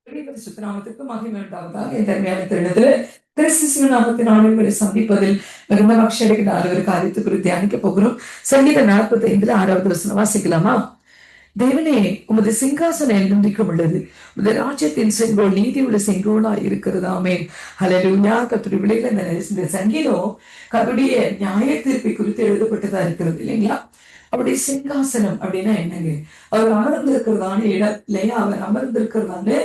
சுத்தநாமத்துக்கு மகிமை உண்டாவதாக. இந்த அருமையான தருணத்துல கிறிஸ்து நாமத்தினாலே உங்களை சந்திப்பதில் மிகுந்த மகிழ்ச்சி அடைகிற ஒரு காரியத்தை குறித்து தியானிக்க போகிறோம். சங்கீதம் 45 6வது வசனம் வாசிக்கலாமா? தேவனே, உமது சிங்காசனம் என்றென்றைக்கும் உள்ளது. உமது ராஜ்யத்தின் செங்கோல் நீதி உள்ள செங்கோலா இருக்கிறதாமே. ஹல்லேலூயா. கர்த்தருடைய பிள்ளைகளே, இந்த சங்கீதம் கர்த்தருடைய நியாய தீர்ப்பை குறித்து எழுதப்பட்டதா இருக்கிறது இல்லைங்களா? அவருடைய சிங்காசனம் அப்படின்னா என்னங்க? அவர் அமர்ந்திருக்கிறதான இடம் இல்லையா? அவர் அமர்ந்திருக்கிறதான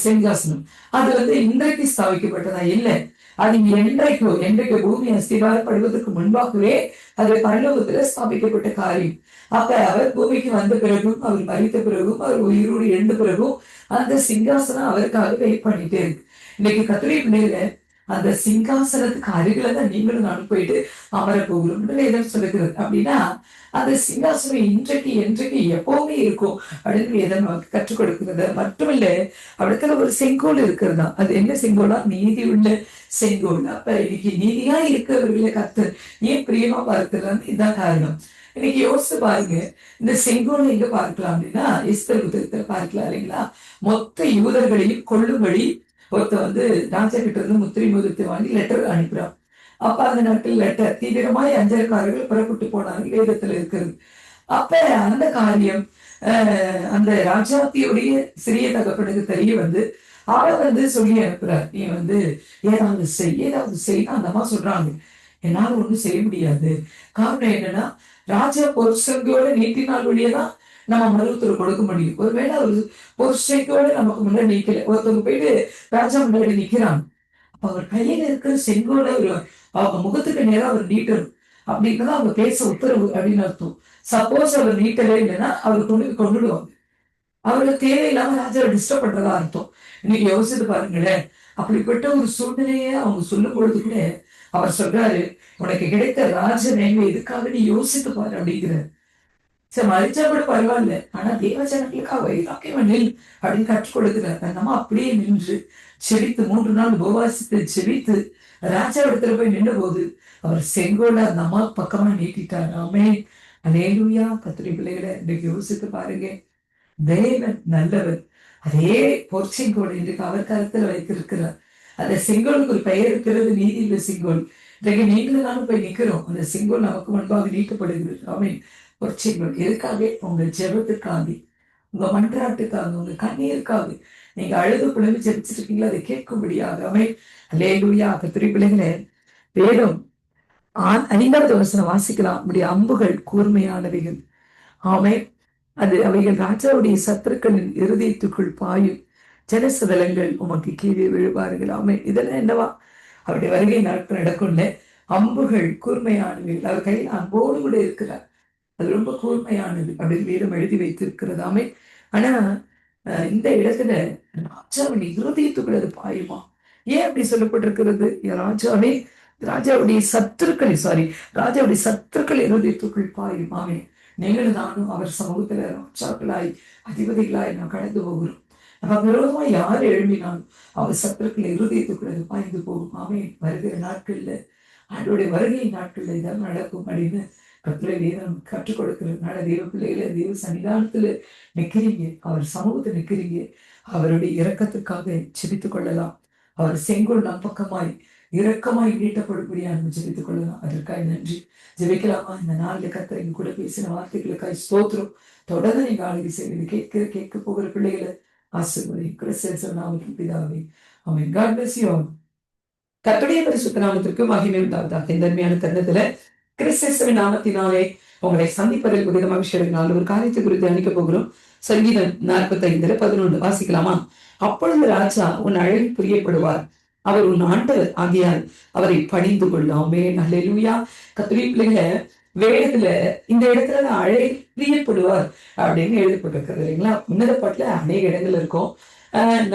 சிங்காசனம் அது இன்றைக்கு ஸ்தாபிக்கப்பட்டதா இல்லை. அது என்றைக்கு பூமி அஸ்திவாரப்படுவதற்கு முன்பாகவே அது பரலோகத்துல ஸ்தாபிக்கப்பட்ட காரியம். அப்ப அவர் பூமிக்கு வந்த பிறகும், அவர் மரித்த பிறகும், அவர் உயிரோடு எழுந்த பிறகும் அந்த சிங்காசனம் அவருக்காக வெயிட் பண்ணிட்டே இருக்கு. இன்னைக்கு கர்த்தருடைய பிள்ளைகளை அந்த சிங்காசனத்துக்கு அருகில தான் நீங்களும் நானும் போயிட்டு அமர போகிறோம் வேதம் சொல்லுகிறது. அப்படின்னா அந்த சிங்காசனம் என்றைக்கு எப்பவுமே இருக்கும் அப்படின்னு வேதம் நமக்கு கற்றுக் கொடுக்கிறது. மட்டுமல்ல, அவடத்துல ஒரு செங்கோல் இருக்கிறதா. அது என்ன செங்கோலா? நீதி உள்ள செங்கோல். அப்ப இன்னைக்கு நீதியா இருக்கிறவர்களை கர்த்தர் ஏன் பிரியமா பார்க்கிறான்னு இதுதான் காரணம். இன்னைக்கு யோசிச்சு பாருங்க, இந்த செங்கோலை எங்க பார்க்கலாம் அப்படின்னா எஸ்தர் புத்தகத்துல பார்க்கலாம் இல்லைங்களா? மொத்த யூதர்களையும் கொள்ளும்படி ஒருத்த ராஜா கிட்ட இருந்து முத்திரை மோதிரத்தை வாங்கி லெட்டர் அனுப்புறான். அப்ப அந்த நாட்டில் லெட்டர் தீவிரமாய் அஞ்சல்காரர்கள் புறப்பட்டு போனாங்க, வேதத்துல இருக்கிறது. அப்ப அந்த காரியம் அந்த ராஜாத்தியுடைய சிறிய தகப்பனுக்கு தெரிய அவர் சொல்லி அனுப்புறார். நீ ஏதாவது செய்யணும் அந்த அம்மா சொல்றாங்க. என்னால ஒண்ணும் செய்ய முடியாது. காரணம் என்னன்னா, ராஜா பொருஷங்களோட நீட்டினால் வழியதான் நம்ம மருத்துவர் கொடுக்க முடியும். ஒருவேளை ஒரு பொருஷைக்கோட நமக்கு முன்னாடி நிக்கல, ஒருத்தவங்க போயிட்டு ராஜா முன்னாடி நிக்கிறாங்க. அப்ப அவர் கையில இருக்கிற செங்கோட அவங்க முகத்துக்கு நேரம் அவர் நீட்டணும் அப்படின்றதான் அவங்க பேச உத்தரவு அப்படின்னு அர்த்தம். சப்போஸ் அவர் நீட்டவே இல்லைன்னா அவர் கொண்டுடுவாங்க. அவருக்கு தேவையில்லாம ராஜாவை டிஸ்டர்ப் பண்றதா அர்த்தம். இன்னைக்கு யோசித்து பாருங்களேன், அப்படிப்பட்ட ஒரு சூழ்நிலையை அவங்க சொல்லும் பொழுது கூட அவர் சொல்றாரு, உனக்கு கிடைத்த ராஜ மேன்மை எதுக்காக நீ யோசித்து பாரு அப்படிங்கிறார். சரி, மறிச்சா கூட பரவாயில்ல, ஆனா தேவஜனங்களுக்காக வைராக்கியம் நெல் அப்படின்னு கற்றுக் கொடுக்கிறார். நம்ம அப்படியே நின்று செபித்து 3 நாள் உபவாசித்து செபித்து ராஜா இடத்துல போய் நின்ற போது அவர் செங்கோல அந்த அம்மா பக்கமா நீட்டிட்டார். ஆமென், அல்லேலூயா. கர்த்தருடைய பிள்ளைகளை இன்னைக்கு யோசித்து பாருங்க, தேவன் நல்லவர். அதே பொற்செங்கோல் இன்றைக்கு அவர் கருத்துல வைத்திருக்கிறார். அந்த செங்கோலுக்கு ஒரு பெயர் இருக்கிறது, நீதியுள்ள செங்கோல். இன்றைக்கு நீங்களும் நானும் போய் நிக்கிறோம், அந்த செங்கோல் நமக்கு முன்பாக நீட்டப்படுகிறது. ஆமென். பொற்செங்கோல் எதுக்காக? உங்க ஜெபத்துக்காக, உங்க மன்றாட்டுக்காக, உங்க கண்ணீருக்காக. நீங்க அழுது புலம்பி ஜெபிச்சிட்டு இருக்கீங்களா, அதை கேட்கும்படியாக. ஆமென், அல்லேலூயா. கர்த்தருடைய பிள்ளைகளே, வேதம் 5வது வசனம் வாசிக்கலாம். நம்முடைய அம்புகள் கூர்மையானவைகள். ஆமென். அவைகள் ராஜாவுடைய சத்துருக்களின் இருதயத்துக்குள் பாயும். ஜனசதலங்கள் உமக்கு கீழே விழுவார்கள். ஆமென். இதெல்லாம் என்னவா? அவருடைய வருகை நாட்கள் நடக்கும்ல. அம்புகள் கூர்மையானவைகள். அவர் கையில் அம்போடு கூட இருக்கிறார். அது ரொம்ப கூர்மையானது அப்படின்னு வேதம் எழுதி வைத்திருக்கிறது. ஆமென். ஆனா இந்த இடத்துல ராஜாவின் இருதயத்துக்குள்ள அது பாயுமா? ஏன் அப்படி சொல்லப்பட்டிருக்கிறது? ராஜாவுடைய சத்துருக்கள் இருதயத்துக்குள் பாயும். ஆமென். நீங்களும் நானும் அவர் சமூகத்துல ராஜாக்களாய் அதிபதிகளாய் நாம் கடந்து போகிறோம். நம்ம விரோதமா யார் எழும்பினாலும் அவர் சத்துருக்கள் இருதயத்துக்குள்ள அது பாய்ந்து போகும். ஆமென். வருகிற நாட்கள்ல, அவருடைய வருகை நாட்கள்ல இதெல்லாம் நடக்கும் அப்படின்னு கர்த்தருடைய வேதம் கற்றுக் கொடுக்கிறதுனால தேவ பிள்ளைகளை தேவ சன்னிதானத்துல நிக்கிறீங்க, அவர் சமூகத்தை நிக்கிறீங்க, அவருடைய இரக்கத்துக்காக ஜெபித்துக் கொள்ளலாம். அவர் செங்கோல் நம் பக்கமாய் இரக்கமாய் நீட்டப்படும்படியாக நம்ம ஜெபித்துக் கொள்ளலாம். அதற்காக நன்றி. ஜெபிக்கலாமா? இந்த நாள்ல கர்த்தர் எங்க கூட பேசின வார்த்தைகளுக்காய் ஸ்தோத்திரம். தொடர்ந்து நீங்க ஆளுகை செய்வது கேட்க போகிற பிள்ளைகளை ஆசீர்வதி. கிறிஸ்து நாமத்தில் பிதாவே, ஆமென். God bless you all. கர்த்தருடைய பரிசுத்த நாமத்திற்கு மகிமை உண்டாவதாக. இந்த அருமையான தருணத்துல கிறிஸ்துவின் நாமத்தினாலே உங்களை சந்திப்பதில் புதிய மகிழ்ச்சியினால் ஒரு காரியத்தை குறித்து அணிக்க போகிறோம். சங்கீதம் 45:11 வாசிக்கலாமா? அப்பொழுது ராஜா உன் அழகு பிரியப்படுவார், அவர் உன் ஆண்டவர் ஆகியால் அவரை பணிந்து கொள்ளாமே. அல்லேலூயா. கர்த்தருடைய பிள்ளைகளை, வேதத்துல இந்த இடத்துல அழகு பிரியப்படுவார் அப்படின்னு எழுதப்பட்டிருக்கிறது இல்லைங்களா? உன்னத பாட்டுல அநேக இடங்கள் இருக்கும்.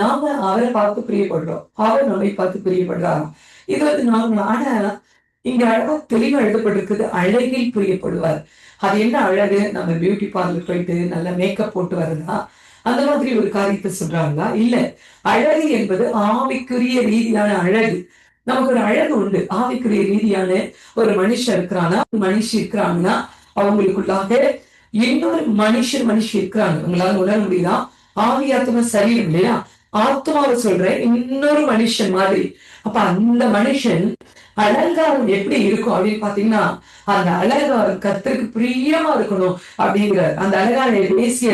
நாம அவரை பார்த்து பிரியப்படுறோம், அவர் நம்மை பார்த்து பிரியப்படுறார். இது நாம. ஆனா இங்க அழகா தெளிவா எழுதப்பட்டிருக்குது, அழகில் பிரியப்படுவார். அது என்ன அழகு? நம்ம பியூட்டி பார்லர் போயிட்டு நல்ல மேக்கப் போட்டு வர்றதா? அந்த மாதிரி ஒரு காரியத்தை சொல்றாங்களா? இல்ல. அழகு என்பது ஆவிக்குரிய ரீதியான அழகு. நமக்கு ஒரு அழகு உண்டு. ஆவிக்குரிய ரீதியான ஒரு மனுஷன் இருக்கிறானா, மனுஷி இருக்கிறாங்கன்னா அவங்களுக்குள்ளாக இன்னொரு மனுஷி இருக்கிறாங்க. உங்களால உணர முடியுதா? ஆவி ஆத்ம சரீரம் இல்லையா? ஆத்மாவை சொல்றேன், இன்னொரு மனுஷன் மாதிரி. அப்ப அந்த மனுஷன் அலங்காரம் எப்படி இருக்கும் அப்படின்னு பாத்தீங்கன்னா, அந்த அலங்காரம் கர்த்தருக்கு பிரியமா இருக்கணும் அப்படிங்கிறார். அந்த அலங்காரம் பேசிய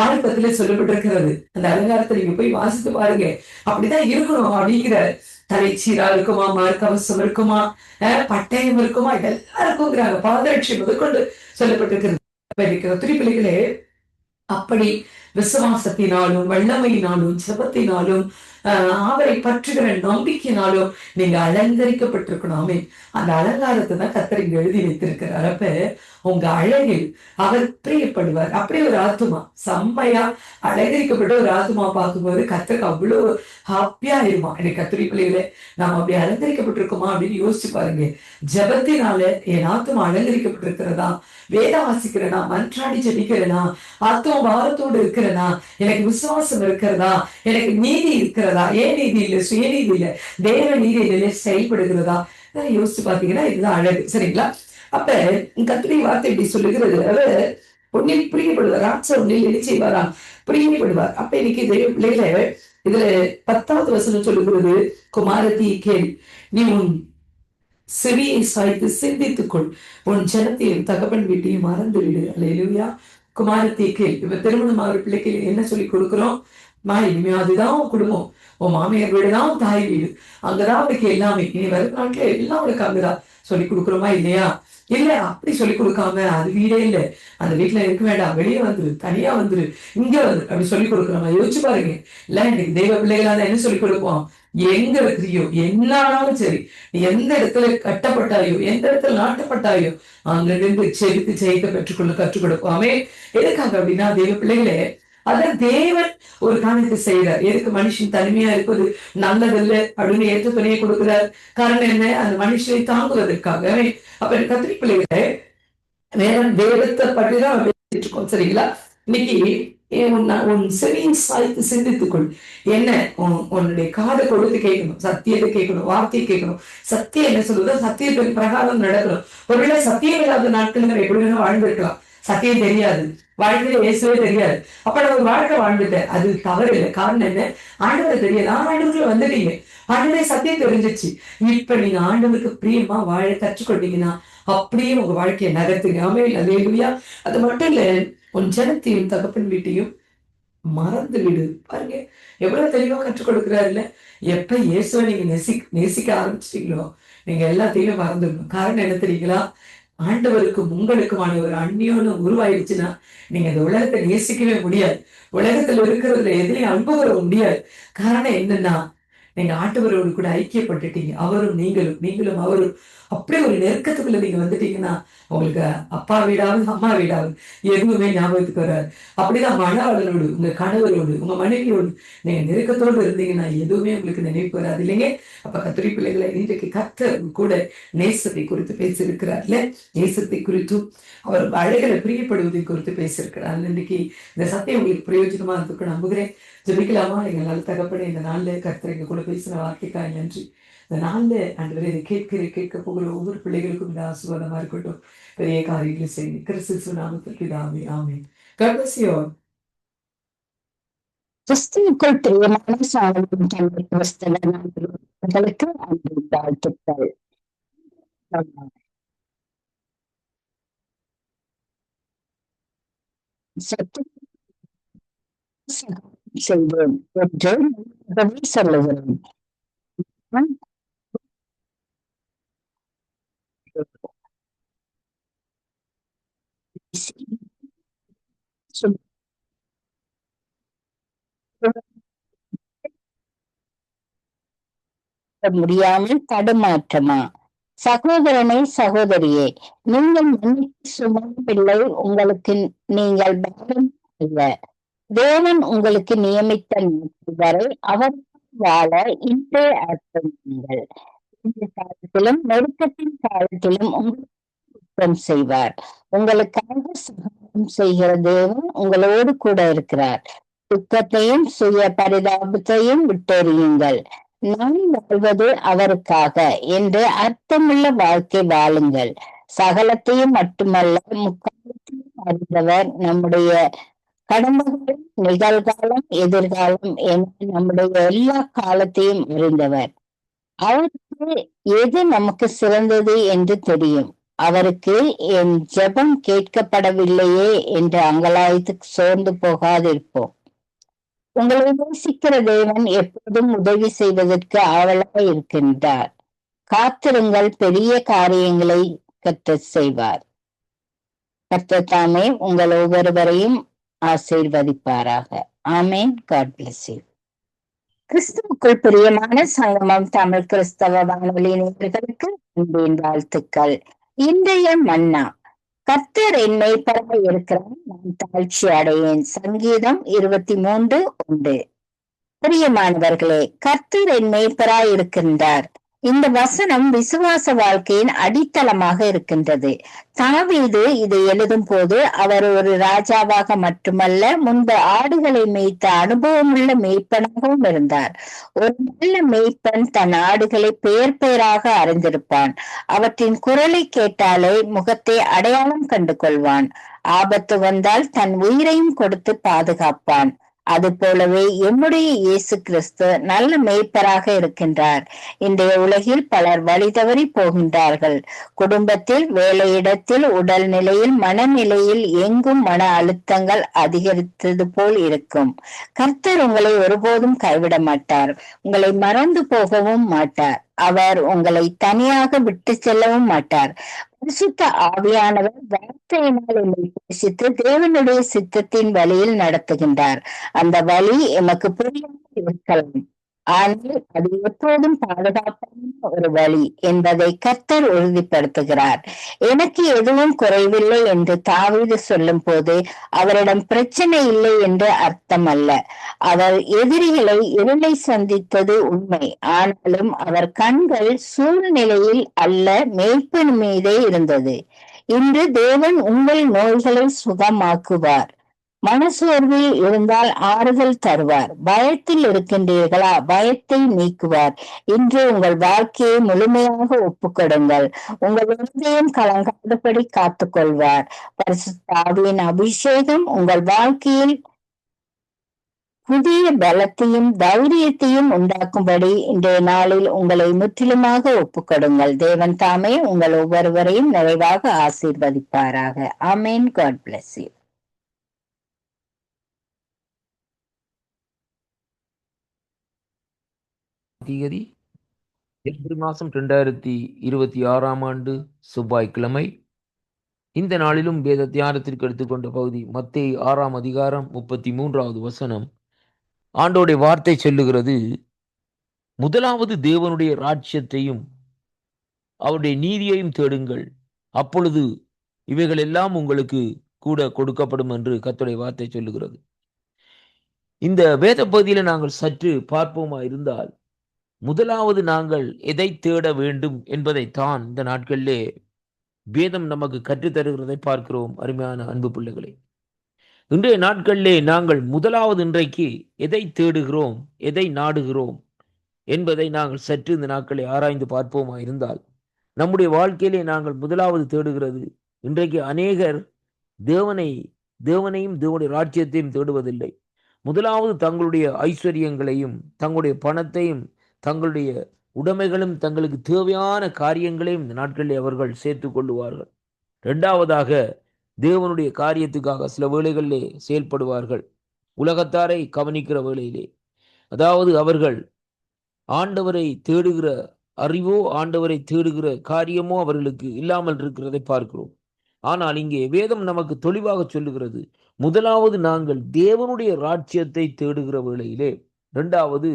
ஆரம்பத்திலே சொல்லப்பட்டிருக்கிறது. அந்த அலங்காரத்தை நீங்க போய் வாசித்து பாருங்க. அப்படிதான் இருக்கணும் அப்படிங்கிறார். தலைச்சீரா இருக்குமா, மார்க்கவசம் இருக்குமா, பட்டயம் இருக்குமா, இதெல்லாம் இருக்குங்கிறாங்க. பாதரட்சி முதற்கொண்டு சொல்லப்பட்டிருக்கிறது. பிள்ளைகளே, அப்படி விசுவாசத்தினாலும் வல்லமையினாலும் ஜெபத்தினாலும் அவரை பற்றுகிற நம்பிக்கையினாலும் நீங்க அலங்கரிக்கப்பட்டிருக்கணும். ஆமென். அந்த அலங்காரத்தை தான் கர்த்தர் இங்க எழுதி வைத்திருக்கிறார். அப்ப உங்க அழகில் அவர் பிரியப்படுவார். அப்படி ஒரு ஆத்துமா செம்மையா அலங்கரிக்கப்பட்ட ஒரு ஆத்துமா பார்க்கும்போது கர்த்தருக்கு அவ்வளவு ஹாப்பியா ஆயிருமா. எனக்கு கத்திரி பிள்ளைகளே, நாம் அப்படி அலங்கரிக்கப்பட்டிருக்கோமா அப்படின்னு யோசிச்சு பாருங்க. ஜெபத்தினால என் ஆத்துமா அலங்கரிக்கப்பட்டிருக்கிறதா, வேதம் வாசிக்கிறேனா, மன்றாடி ஜெபிக்கிறேனா, ஆத்தும பாரத்தோடு இருக்கிறேனா, எனக்கு விசுவாசம் இருக்கிறதா, எனக்கு நீதி இருக்கிறதா, ஏன் நீதி இல்லை, சுயநீதி இல்லை, தேவ நீதியிலே செயல்படுகிறதா, யோசிச்சு பாத்தீங்கன்னா இதுதான் அழகு. சரிங்களா? அப்ப கர்த்தருடைய வார்த்தை இப்படி சொல்லுகிறது, அவர் ஒன்னில் பிரியப்படுவார், ராட்சர் ஒன்னில் என்ன செய்வாராம், பிரியப்படுவார். அப்ப இன்னைக்கு தெய்வ பிள்ளைகள இதுல 10வது வசனம் சொல்லுகிறது, குமாரத்தி கேள், நீ உன் செவியை சாய்த்து சிந்தித்துக்கொள், உன் ஜனத்தையும் தகப்பன் வீட்டையும் மறந்து விடு. அல்லேலூயா. குமாரத்தை கேள். இப்ப திருமணம் ஆகிற பிள்ளைக்கு என்ன சொல்லி கொடுக்குறோம்? இனிமே அதுதான் உன் குடும்பம், உன் மாமியார் வீடுதான் உன் தாய் வீடு, அங்கதான் அவனுக்கு எல்லாமே, இனி வரும் நாட்கள் எல்லாம் அவனுக்கு அங்கதான் சொல்லி கொடுக்குறோமா இல்லையா? இல்ல, அப்படி சொல்லி கொடுக்காம அது வீடே இல்லை, அந்த வீட்டுல இருக்க வேண்டாம், வெளியே வந்துரு, தனியா வந்துரு, இங்க வந்துரு அப்படி சொல்லி கொடுக்குறோமா? யோசிச்சு பாருங்க. இல்ல, இன்னைக்கு தெய்வ பிள்ளைகளால என்ன சொல்லி கொடுப்போம்? எங்க இருக்கிறியோ என்னாலும் சரி, நீ எந்த இடத்துல கட்டப்பட்டாயோ, எந்த இடத்துல நாட்டப்பட்டாயோ, அங்க நின்று செலுத்து ஜெயிக்க பெற்றுக்கொள்ள கற்றுக் கொடுப்போமே. எதுக்காக அப்படின்னா, தெய்வ பிள்ளைகளே, அதான் தேவன் ஒரு காரியத்தை செய்யறார். எதுக்கு? மனுஷன் தனிமையா இருப்பது நல்லதில்லை அப்படின்னு ஏற்ற துணையை கொடுக்கிறார். காரணம் என்ன? அந்த மனுஷனை தாங்குவதற்காக. அப்ப கத்திரி பிள்ளைகளே, வேதத்தை பற்றிதான் பேசிட்டு இருக்கோம். சரிங்களா? இன்னைக்கு உன் செவியை சாய்த்து சிந்தித்துக்கொள். என்ன? உன்னுடைய காதை கொடுத்து கேட்கணும், சத்தியத்தை கேட்கணும், வார்த்தையை கேட்கணும். சத்தியம் என்ன சொல்லுதோ சத்தியத்தின் பிரகாரம் நடக்கணும். ஒருவேளை சத்தியம் இல்லாத நாட்கள் எப்படி வேணும் வாழ்ந்திருக்கலாம். சத்தியம் தெரியாது, வாழ்க்கையில இயேசுவே தெரியாது. அப்ப நம்ம ஒரு வாழ்க்கை வாழ்ந்துட்டேன், அது தவறு இல்லை. காரணம் என்ன? ஆண்டவரை தெரியாது. ஆண்டவருக்குள்ள வந்துட்டீங்க, ஆண்டவரே சத்தியம் தெரிஞ்சிச்சு. இப்ப நீங்க ஆண்டவருக்கு பிரியமா வாழ கற்றுக்கொண்டீங்கன்னா அப்படியே உங்க வாழ்க்கையை நகர்த்துங்க. ஆமென். அல்லேலூயா. அது மட்டும் இல்ல, உன் ஜனத்தையும் தகப்பன் வீட்டையும் மறந்து விடு. பாருங்க எவ்வளவு தெளிவா கற்றுக் கொடுக்கிறாரு இல்ல? எப்ப இயேசுவை நீங்க நேசிக்க ஆரம்பிச்சிட்டீங்களோ, நீங்க எல்லாத்தையும் மறந்துடணும். காரணம் என்ன தெரியுங்களா? ஆண்டவருக்கும் உங்களுக்குமான ஒரு அந்நியோன்யம் உருவாயிடுச்சுன்னா நீங்க இந்த உலகத்தை நேசிக்கவே முடியாது. உலகத்துல இருக்கிறதுல எதுலையும் அனுபவ முடியாது. காரணம் என்னன்னா, நீங்க ஆண்டவரோடு கூட ஐக்கியப்பட்டுட்டீங்க. அவரும் நீங்களும், நீங்களும் அவரும் அப்படியே ஒரு நெருக்கத்துக்குள்ள நீங்க வந்துட்டீங்கன்னா, உங்களுக்கு அப்பா வீடாவது அம்மா வீடாவது எதுவுமே ஞாபகத்துக்கு வராது. அப்படிதான் மணவாளனோடு, உங்க கணவரோடு, உங்க மனைவியோடு நீங்க நெருக்கத்தோடு இருந்தீங்கன்னா எதுவுமே உங்களுக்கு நினைவுக்கு வராது இல்லைங்க? அப்ப கத்திரி பிள்ளைகளை இன்றைக்கு கர்த்தர் கூட நேசத்தை குறித்து பேசியிருக்கிறார்ல, நேசத்தை குறித்தும் அவர் அழகரை பிரியப்படுவதை குறித்து பேசியிருக்கிறார். இன்னைக்கு இந்த சத்தியம் உங்களுக்கு பிரயோஜனமா இருந்திருக்கு நம்புகிறேன். ஜெபிக்கலாமா? எங்களால் தகப்பட இந்த நாள்ல கர்த்தர் எங்க கூட பேசின வார்த்தைக்காய் நன்றி. இந்த நாள்ல ஆண்டவரே, இதை கேட்க போகிற ஒவ்வொரு பிள்ளைகளுக்கும் இந்த ஆசீர்வாதமா இருக்கட்டும். பெரிய காரியங்களை செய்யுங்க. கிறிஸ்து நாமத்தில் பிதாவே, ஆமென். God bless you all. கிறிஸ்துவுக்குள் பிரியமான சாலமோன் தந்தை கிறிஸ்தவர்களுக்கு அன்பு வாழ்த்துக்கள். செய்வோம் என்று சொல்லுகிறோம். முடியாமல் தடுமாற்றமா? சகோதரனை சகோதரியே, நீங்கள் மன்னிப்பு சுமந்த பிள்ளை, உங்களுக்கு நீங்கள் பாரம் அல்ல. தேவன் உங்களுக்கு நியமித்த நாட்கள் வரை அவர் வாழ இன்றே அர்ப்பணியுங்கள். இந்த காலத்திலும் நெருக்கத்தின் காலத்திலும் உங்களுக்கு செய்வார். உங்களுக்காக சகாயம் செய்கிற தேவன் உங்களோடு கூட இருக்கிறார். துக்கத்தையும் சுய பரிதாபத்தையும் விட்டெறியுங்கள். நான் வாழ்வது அவருக்காக என்று அர்த்தமுள்ள வாழ்க்கை வாழுங்கள். சகலத்தையும் மட்டுமல்ல, முக்காலத்தையும் அறிந்தவர் நம்முடைய கடந்த காலம், நிகழ்காலம், எதிர்காலம் என நம்முடைய எல்லா காலத்தையும் அறிந்தவர். அவருக்கு எது நமக்கு சிறந்தது என்று தெரியும். அவருக்கு என் ஜெபம் கேட்கப்படவில்லையே என்று அங்கலாய்த்து சோர்ந்து போகாதிருப்போம். உங்களை நேசிக்கிற தேவன் எப்போதும் உதவி செய்வதற்கு ஆவலாய் இருக்கின்றார். காத்திருங்கள், பெரிய காரியங்களை கர்த்தர் செய்வார். கர்த்தர் தாமே உங்கள் ஒவ்வொருவரையும் ஆசீர்வதிப்பாராக. ஆமேன். God bless you. கிறிஸ்துவுக்குள் பிரியமான சங்கமம் தமிழ் கிறிஸ்தவ வானொலி நேயர்களுக்கு அன்பின் வாழ்த்துக்கள். இன்றைய மன்னா, கர்த்தர் என் மேய்ப்பராய் இருக்கிறார், நான் தாழ்ச்சி அடையேன். சங்கீதம் 23:1. பிரியமானவர்களே, கர்த்தர் என் மேய்ப்பராய் இருக்கின்றார். இந்த வசனம் விசுவாச வாழ்க்கையின் அடித்தளமாக இருக்கின்றது. தாவீது இதை எழுதும் போது அவர் ஒரு ராஜாவாக மட்டுமல்ல, முன்பு ஆடுகளை மேய்த்த அனுபவமுள்ள மேய்ப்பனாகவும் இருந்தார். ஒரு நல்ல மேய்ப்பன் தன் ஆடுகளை பெயர் பெயராக அறிந்திருப்பான். அவற்றின் குரலை கேட்டாலே முகத்தை அடையாளம் கண்டு கொள்வான். ஆபத்து வந்தால் தன் உயிரையும் கொடுத்து பாதுகாப்பான். அது போலவே எம்முடைய இயேசு கிறிஸ்து நல்ல மேய்ப்பராக இருக்கின்றார். இன்றைய உலகில் பலர் வழி தவறி போகின்றார்கள். குடும்பத்தில், வேலையிடத்தில், உடல் நிலையில், மனநிலையில் எங்கும் மன அழுத்தங்கள் அதிகரித்தது போல் இருக்கும். கர்த்தர் உங்களை ஒருபோதும் கைவிட மாட்டார். உங்களை மறந்து போகவும் மாட்டார். அவர் உங்களை தனியாக விட்டு செல்லவும் மாட்டார். பரிசுத்த ஆவியானவர் வார்த்தையினால் என்னை பேசித்து தேவனுடைய சித்தத்தின் வழியில் நடத்துகின்றார். அந்த வழி எமக்கு புரியாமல் இருக்கலாம், ஆனால் அது எப்போதும் பாதுகாப்பான ஒரு வழி என்பதை கர்த்தர் உறுதிப்படுத்துகிறார். எனக்கு எதுவும் குறைவில்லை என்று தாவீது சொல்லும் போது அவரிடம் பிரச்சனை இல்லை என்று அர்த்தம் அல்ல. அவர் எதிரிகளை இருளை சந்தித்தது உண்மை. ஆனாலும் அவர் கண்கள் சூழ்நிலையில் அல்ல, மேய்ப்பன் மீதே இருந்தது. இன்று தேவன் உங்கள் நோய்களை சுகமாக்குவார். மனசோர்வில் இருந்தால் ஆறுதல் தருவார். பயத்தில் இருக்கின்றீர்களா? பயத்தை நீக்குவார். இன்று உங்கள் வாழ்க்கையை முழுமையாக ஒப்புக்கொடுங்கள். உங்கள் இருதயம் கலங்காதபடி காத்துக் கொள்வார். பரிசுத்த ஆவியின் அபிஷேகம் உங்கள் வாழ்க்கையில் புதிய பலத்தையும் தைரியத்தையும் உண்டாக்கும்படி இன்றைய நாளில் உங்களை முற்றிலுமாக ஒப்புக்கொடுங்கள். தேவன் தாமே உங்கள் ஒவ்வொருவரையும் நிறைவாக ஆசீர்வதிப்பாராக. ஆமேன். God bless you. தேதி ஏப்ரல் மாதம் 2026 செவ்வாய்க்கிழமை. இந்த நாளிலும் வேத தியானத்திற்கு எடுத்துக்கொண்ட பகுதி மத்தேயு 6:33 ஆண்டோடைய வார்த்தை சொல்லுகிறது, முதலாவது தேவனுடைய ராஜ்யத்தையும் அவருடைய நீதியையும் தேடுங்கள், அப்பொழுது இவைகள் எல்லாம் உங்களுக்கு கூட கொடுக்கப்படும் என்று கர்த்தருடைய வார்த்தை சொல்லுகிறது. இந்த வேத பகுதியில நாங்கள் சற்று பார்ப்போமா இருந்தால், முதலாவது நாங்கள் எதை தேட வேண்டும் என்பதைத்தான் இந்த நாட்களிலே வேதம் நமக்கு கற்றுத்தருகிறதை பார்க்கிறோம். அருமையான அன்பு பிள்ளைகளே, இன்றைய நாட்களிலே நாங்கள் முதலாவது இன்றைக்கு எதை தேடுகிறோம், எதை நாடுகிறோம் என்பதை நாங்கள் சற்று இந்த நாட்களை ஆராய்ந்து பார்ப்போமா இருந்தால், நம்முடைய வாழ்க்கையிலே நாங்கள் முதலாவது தேடுகிறது, இன்றைக்கு அநேகர் தேவனையும் தேவனுடைய ராஜ்யத்தையும் தேடுவதில்லை. முதலாவது தங்களுடைய ஐஸ்வர்யங்களையும் தங்களுடைய பணத்தையும் தங்களுடைய உடைமைகளும் தங்களுக்கு தேவையான காரியங்களையும் இந்த நாட்களில் அவர்கள் சேர்த்து கொள்ளுவார்கள். இரண்டாவதாக தேவனுடைய காரியத்துக்காக சில வேளைகளிலே செயல்படுவார்கள். உலகத்தாரை கவனிக்கிற வேளையிலே, அதாவது அவர்கள் ஆண்டவரை தேடுகிற அறிவோ ஆண்டவரை தேடுகிற காரியமோ அவர்களுக்கு இல்லாமல் இருக்கிறதை பார்க்கிறோம். ஆனால் இங்கே வேதம் நமக்கு தெளிவாக சொல்லுகிறது, முதலாவது நாங்கள் தேவனுடைய ராஜ்யத்தை தேடுகிற வேளையிலே, இரண்டாவது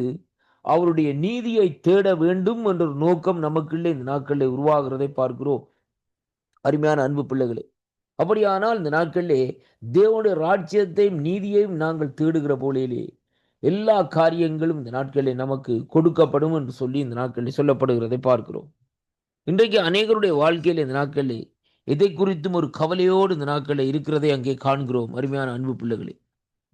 அவருடைய நீதியை தேட வேண்டும் என்ற ஒரு நோக்கம் நமக்குள்ளே இந்த நாட்களில் உருவாகிறதை பார்க்கிறோம். அருமையான அன்பு பிள்ளைகளே, அப்படியானால் இந்த நாட்களிலே தேவனுடைய ராஜ்யத்தையும் நீதியையும் நாங்கள் தேடுகிற போலே எல்லா காரியங்களும் இந்த நாட்களிலே நமக்கு கொடுக்கப்படும் என்று சொல்லி இந்த நாட்களில் சொல்லப்படுகிறதை பார்க்கிறோம். இன்றைக்கு அநேகருடைய வாழ்க்கையில் இந்த நாட்களிலே எதை குறித்தும் ஒரு கவலையோடு இந்த நாட்களில் இருக்கிறதை அங்கே காண்கிறோம். அருமையான அன்பு பிள்ளைகளே,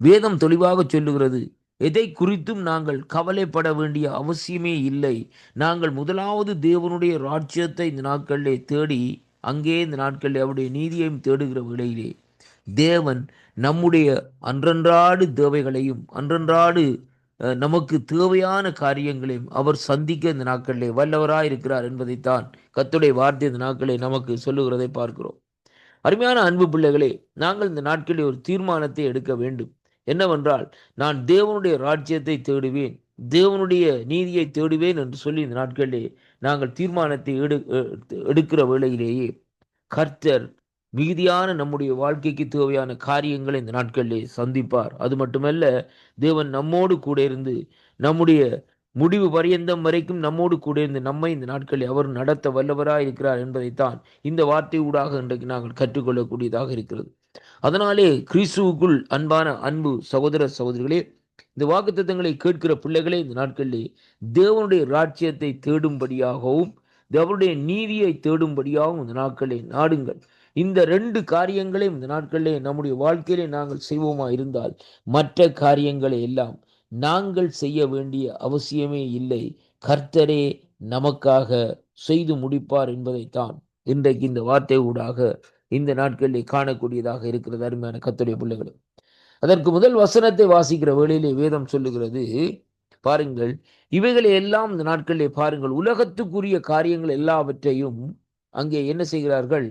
வேதம் தெளிவாக சொல்லுகிறது, எதை குறித்தும் நாங்கள் கவலைப்பட வேண்டிய அவசியமே இல்லை. நாங்கள் முதலாவது தேவனுடைய ராஜ்யத்தை இந்த நாட்களிலே தேடி அங்கே இந்த நாட்களில் அவருடைய நீதியையும் தேடுகிற வேளையிலே தேவன் நம்முடைய அன்றன்றாடு தேவைகளையும் அன்றன்றாடு நமக்கு தேவையான காரியங்களையும் அவர் சந்திக்க இந்த நாட்களிலே வல்லவராய் இருக்கிறார் என்பதைத்தான் கர்த்தருடைய வார்த்தை இந்த நாட்களிலே நமக்கு சொல்லுகிறதை பார்க்கிறோம். அருமையான அன்பு பிள்ளைகளே, நாங்கள் இந்த நாட்களில் ஒரு தீர்மானத்தை எடுக்க வேண்டும். என்னவென்றால், நான் தேவனுடைய ராஜ்யத்தை தேடுவேன், தேவனுடைய நீதியை தேடுவேன் என்று சொல்லி இந்த நாட்களிலே நாங்கள் தீர்மானத்தை எடுக்கிற வேளையிலேயே கர்த்தர் மிகுதியான நம்முடைய வாழ்க்கைக்கு தேவையான காரியங்களை இந்த நாட்களிலே சந்திப்பார். அது மட்டுமல்ல, தேவன் நம்மோடு கூட இருந்து நம்முடைய முடிவு பரியந்தம் வரைக்கும் நம்மோடு கூட இருந்து நம்மை இந்த நாட்களில் அவர் நடத்த வல்லவராய் இருக்கிறார் என்பதைத்தான் இந்த வார்த்தை ஊடாக இன்றைக்கு நாங்கள் கற்றுக்கொள்ளக்கூடியதாக இருக்கிறது. அதனாலே கிறிஸ்துவுக்குள் அன்பான அன்பு சகோதர சகோதரிகளே, இந்த வாக்குத்தத்தங்களை கேட்கிற பிள்ளைகளே, இந்த நாட்களிலே தேவனுடைய ராஜ்யத்தை தேடும்படியாகவும் தேவனுடைய நீதியை தேடும்படியாகவும் இந்த நாட்களிலே நாடுங்கள். இந்த 2 காரியங்களையும் இந்த நாட்களிலே நம்முடைய வாழ்க்கையிலே நாங்கள் செய்வோமா இருந்தால் மற்ற காரியங்களை எல்லாம் நாங்கள் செய்ய வேண்டிய அவசியமே இல்லை. கர்த்தரே நமக்காக செய்து முடிப்பார் என்பதைத்தான் இன்றைக்கு இந்த வார்த்தை ஊடாக இந்த நாட்களிலே காணக்கூடியதாக இருக்கிறது. அருமையான கர்த்தருடைய பிள்ளைகளே, அதற்கு முதல் வசனத்தை வாசிக்கிற வேளையிலே வேதம் சொல்லுகிறது, பாருங்கள், இவைகளை எல்லாம் இந்த நாட்களிலே பாருங்கள், உலகத்துக்குரிய காரியங்கள் எல்லாவற்றையும் அங்கே என்ன செய்கிறார்கள்,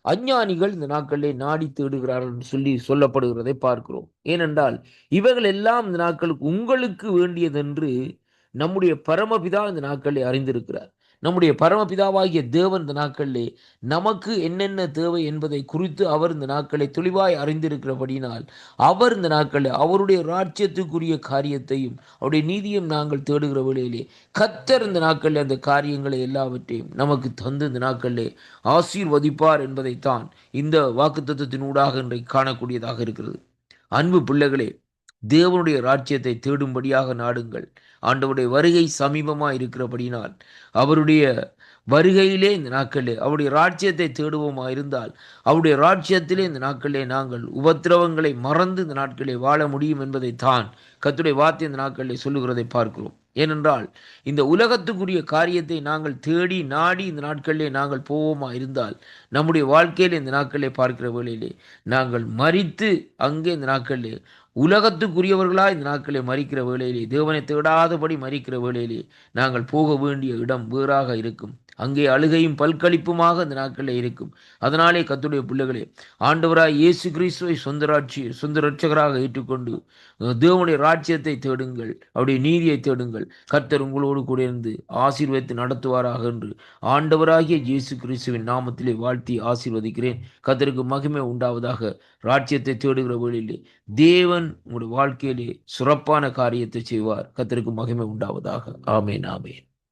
அஞ்ஞானிகள் இந்த நாட்களிலே நாடி தேடுகிறார்கள் என்று சொல்லி சொல்லப்படுகிறதை பார்க்கிறோம். ஏனென்றால் இவைகள் எல்லாம் இந்த நாட்களுக்கு உங்களுக்கு வேண்டியதென்று நம்முடைய பரமபிதா இந்த நாட்களிலே அறிந்திருக்கிறார். நம்முடைய பரமபிதாவாகிய தேவன் இந்த நாட்களிலே நமக்கு என்னென்ன தேவை என்பதை குறித்து அவர் இந்த நாட்களை தெளிவாய் அறிந்திருக்கிறபடினால் அவர் இந்த நாட்களில் அவருடைய ராஜ்யத்துக்குரிய காரியத்தையும் அவருடைய நீதியும் நாங்கள் தேடுகிற வேளையிலே கர்த்தர் இந்த நாட்களில் அந்த காரியங்களை எல்லாவற்றையும் நமக்கு தந்து இந்த நாட்களிலே ஆசீர்வதிப்பார் என்பதைத்தான் இந்த வாக்குத்தத்தத்தின் ஊடாக இன்றைக்கு காணக்கூடியதாக இருக்கிறது. அன்பு பிள்ளைகளே, தேவனுடைய ராஜ்யத்தை தேடும்படியாக நாடுங்கள். ஆண்டவருடைய வருகை சமீபமாக இருக்கிறபடினால் அவருடைய வருகையிலே இந்த நாட்களிலே அவருடைய ராஜ்யத்தை தேடுவோமா இருந்தால் அவருடைய ராஜ்யத்திலே இந்த நாட்களிலே நாங்கள் உபத்திரவங்களை மறந்து இந்த நாட்களிலே வாழ முடியும் என்பதைத்தான் கர்த்தருடைய வார்த்தை இந்த நாட்களிலே சொல்லுகிறதை பார்க்கிறோம். ஏனென்றால் இந்த உலகத்துக்குரிய காரியத்தை நாங்கள் தேடி நாடி இந்த நாட்களிலே நாங்கள் போவோமா இருந்தால் நம்முடைய வாழ்க்கையில் இந்த நாட்களிலே பார்க்கிற வேளையிலே நாங்கள் மரித்து அங்கே இந்த நாட்களிலே உலகத்துக்குரியவர்களாக இந்த நாட்களை மறிக்கிற வேளையிலே தேவனை தேடாதபடி மறிக்கிற வேளையிலே நாங்கள் போக வேண்டிய இடம் வேறாக இருக்கும். அங்கே அழுகையும் பல்கழிப்புமாக இந்த நாட்களில் இருக்கும். அதனாலே கர்த்தருடைய பிள்ளைகளே, ஆண்டவராய் இயேசு கிறிஸ்துவை சொந்த இரட்சகராக ஏற்றுக்கொண்டு தேவனுடைய ராஜ்யத்தை தேடுங்கள், அவருடைய நீதியை தேடுங்கள். கர்த்தர் உங்களோடு கூட இருந்து ஆசீர்வதித்து நடத்துவாராக என்று ஆண்டவராகிய இயேசு கிறிஸ்துவின் நாமத்திலே வாழ்த்தி ஆசீர்வதிக்கிறேன். கர்த்தருக்கு மகிமை உண்டாவதாக. ராஜ்யத்தை தேடுகிற வேளையிலே தேவன் உங்களுடைய வாழ்க்கையிலே சிறப்பான காரியத்தை செய்வார். கர்த்தருக்கு மகிமை உண்டாவதாக. ஆமேன், ஆமேன்.